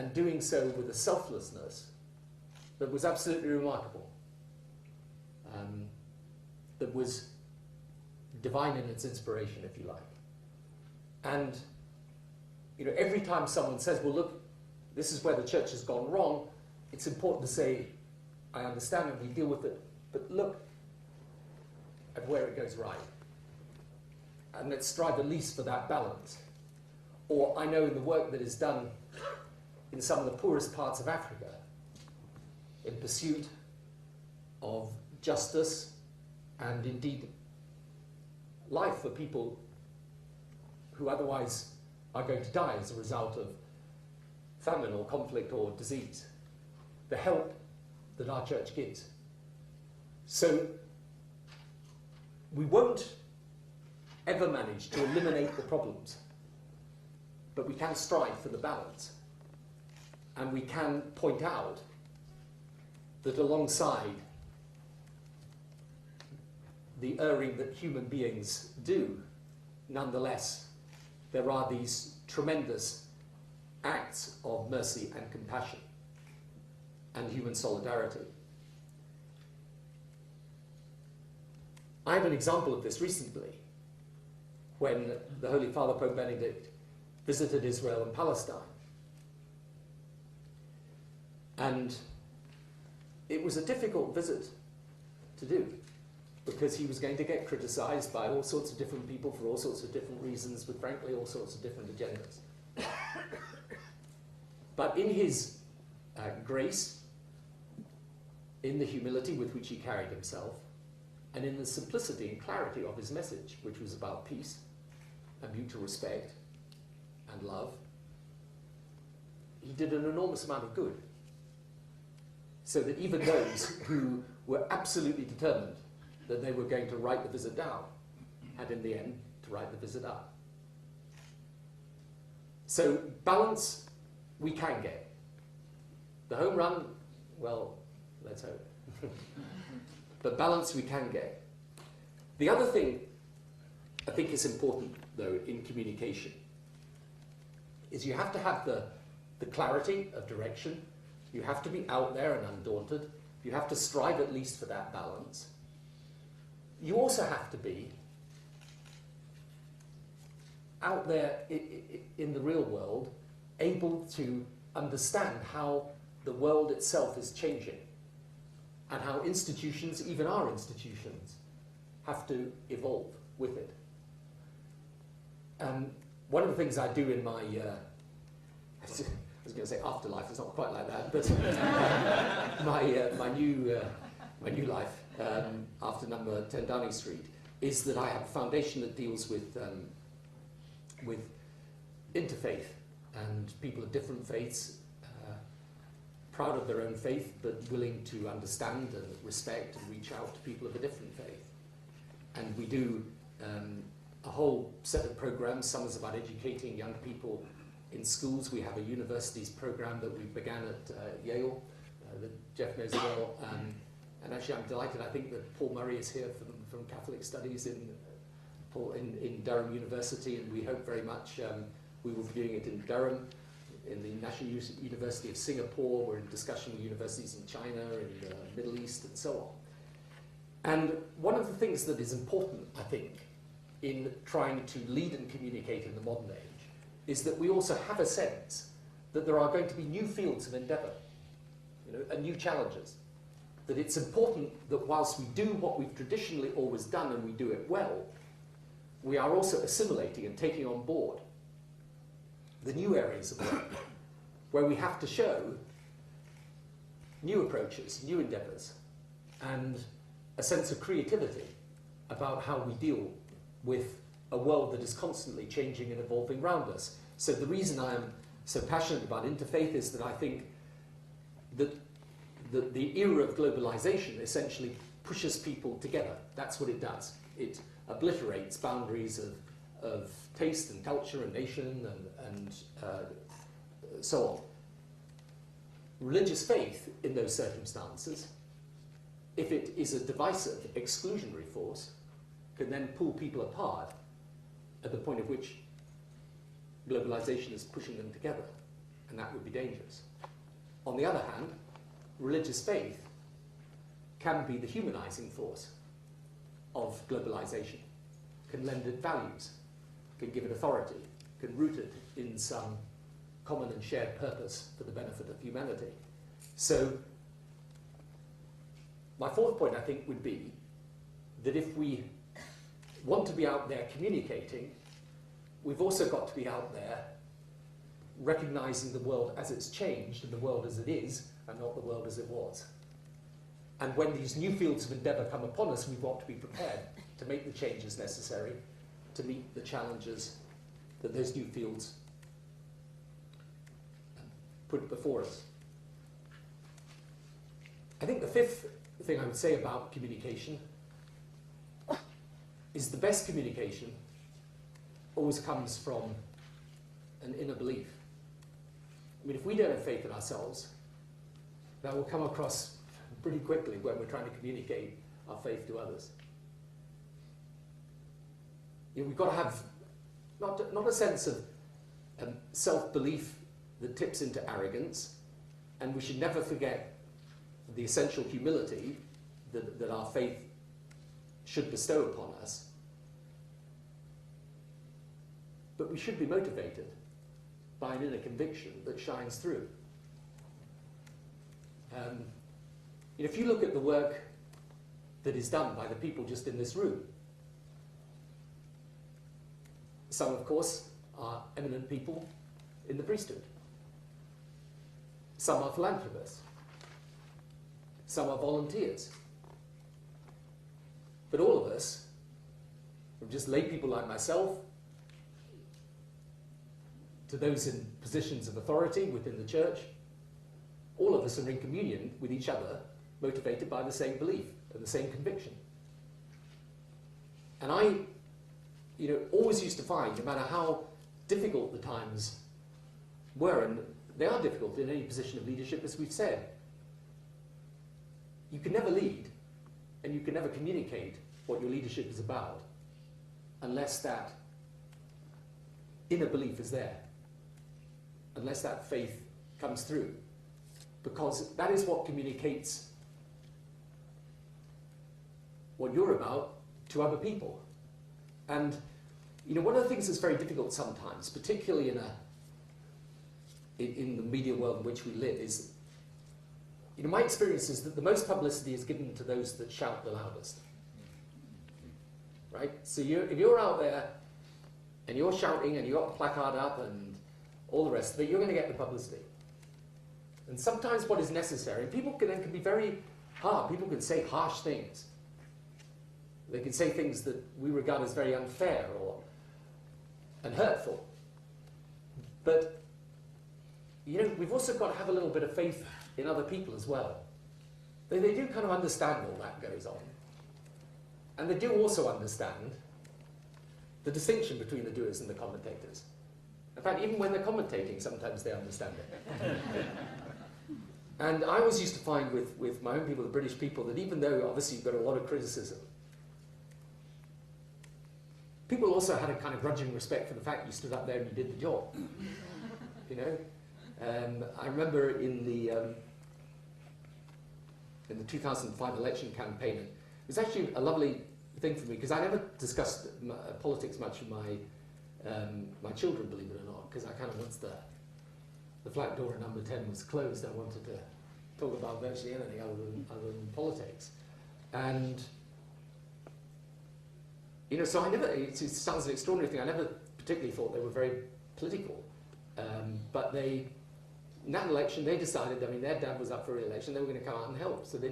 and doing so with a selflessness that was absolutely remarkable, that was divine in its inspiration, if you like. And every time someone says, well, look, this is where the church has gone wrong, it's important to say, I understand and we deal with it, but look at where it goes right. And let's strive at least for that balance. Or I know in the work that is done in some of the poorest parts of Africa, in pursuit of justice and indeed life for people who otherwise are going to die as a result of famine or conflict or disease, the help that our church gives. So we won't ever manage to eliminate the problems, but we can strive for the balance. And we can point out that alongside the erring that human beings do, nonetheless, there are these tremendous acts of mercy and compassion and human solidarity. I have an example of this recently, when the Holy Father, Pope Benedict, visited Israel and Palestine. And it was a difficult visit to do, because he was going to get criticized by all sorts of different people for all sorts of different reasons, with frankly all sorts of different agendas. But in his grace, in the humility with which he carried himself, and in the simplicity and clarity of his message, which was about peace and mutual respect and love, he did an enormous amount of good. So that even those who were absolutely determined that they were going to write the visit down had in the end to write the visit up. So balance we can get. The home run, well, let's hope. But balance we can get. The other thing I think is important, though, in communication is you have to have the clarity of direction. You have to be out there and undaunted. You have to strive at least for that balance. You also have to be out there in the real world, able to understand how the world itself is changing and how institutions, even our institutions, have to evolve with it. One of the things I do in my, I was going to say afterlife, it's not quite like that, but my new life, after number 10 Downing Street, is that I have a foundation that deals with interfaith and people of different faiths, proud of their own faith, but willing to understand and respect and reach out to people of a different faith. And we do a whole set of programs. Some is about educating young people in schools. We have a universities program that we began at Yale, that Jeff knows well. And actually I'm delighted, I think that Paul Murray is here from Catholic Studies in Durham University, and we hope very much we will be doing it in Durham, in the National University of Singapore. We're in discussion with universities in China, in the Middle East, and so on. And one of the things that is important, I think, in trying to lead and communicate in the modern age is that we also have a sense that there are going to be new fields of endeavour, and new challenges. That it's important that whilst we do what we've traditionally always done and we do it well, we are also assimilating and taking on board the new areas of work where we have to show new approaches, new endeavours, and a sense of creativity about how we deal with a world that is constantly changing and evolving around us. So the reason I am so passionate about interfaith is that I think that the era of globalization essentially pushes people together. That's what it does. It obliterates boundaries of taste and culture and nation and so on. Religious faith in those circumstances, if it is a divisive, exclusionary force, can then pull people apart at the point at which globalization is pushing them together. and that would be dangerous. On the other hand, religious faith can be the humanizing force of globalization, can lend it values, can give it authority, can root it in some common and shared purpose for the benefit of humanity. So, my fourth point, I think, would be that if we want to be out there communicating, we've also got to be out there recognizing the world as it's changed and the world as it is, and not the world as it was. And when these new fields of endeavour come upon us, we've got to be prepared to make the changes necessary to meet the challenges that those new fields put before us. I think the fifth thing I would say about communication is the best communication always comes from an inner belief. I mean, if we don't have faith in ourselves, that will come across pretty quickly when we're trying to communicate our faith to others. You know, we've got to have not a sense of self-belief that tips into arrogance, and we should never forget the essential humility that our faith should bestow upon us. But we should be motivated by an inner conviction that shines through. If you look at the work that is done by the people just in this room, some, of course, are eminent people in the priesthood. Some are philanthropists. Some are volunteers. But all of us, from just lay people like myself, to those in positions of authority within the church, all of us are in communion with each other, motivated by the same belief and the same conviction. And I, always used to find, no matter how difficult the times were, and they are difficult in any position of leadership, as we've said, you can never lead and you can never communicate what your leadership is about unless that inner belief is there, unless that faith comes through, because that is what communicates what you're about to other people. And one of the things that's very difficult sometimes, particularly in the media world in which we live, is my experience is that the most publicity is given to those that shout the loudest. Right? So if you're out there and you're shouting and you've got a placard up and all the rest of it, you're going to get the publicity. And sometimes what is necessary, people can be very hard. People can say harsh things. They can say things that we regard as very unfair and hurtful. But, we've also got to have a little bit of faith in other people as well. They do kind of understand all that goes on. And they do also understand the distinction between the doers and the commentators. In fact, even when they're commentating, sometimes they understand it. And I always used to find with my own people, the British people, that even though obviously you've got a lot of criticism, people also had a kind of grudging respect for the fact you stood up there and you did the job. I remember in the 2005 election campaign, it was actually a lovely thing for me, because I never discussed politics much with my children, believe it or not, because I kind of, once the flat door at number 10 was closed, I wanted to talk about virtually anything other than politics. And so I never, it sounds an extraordinary thing, I never particularly thought they were very political. But in that election, they decided, their dad was up for re-election, they were going to come out and help. So they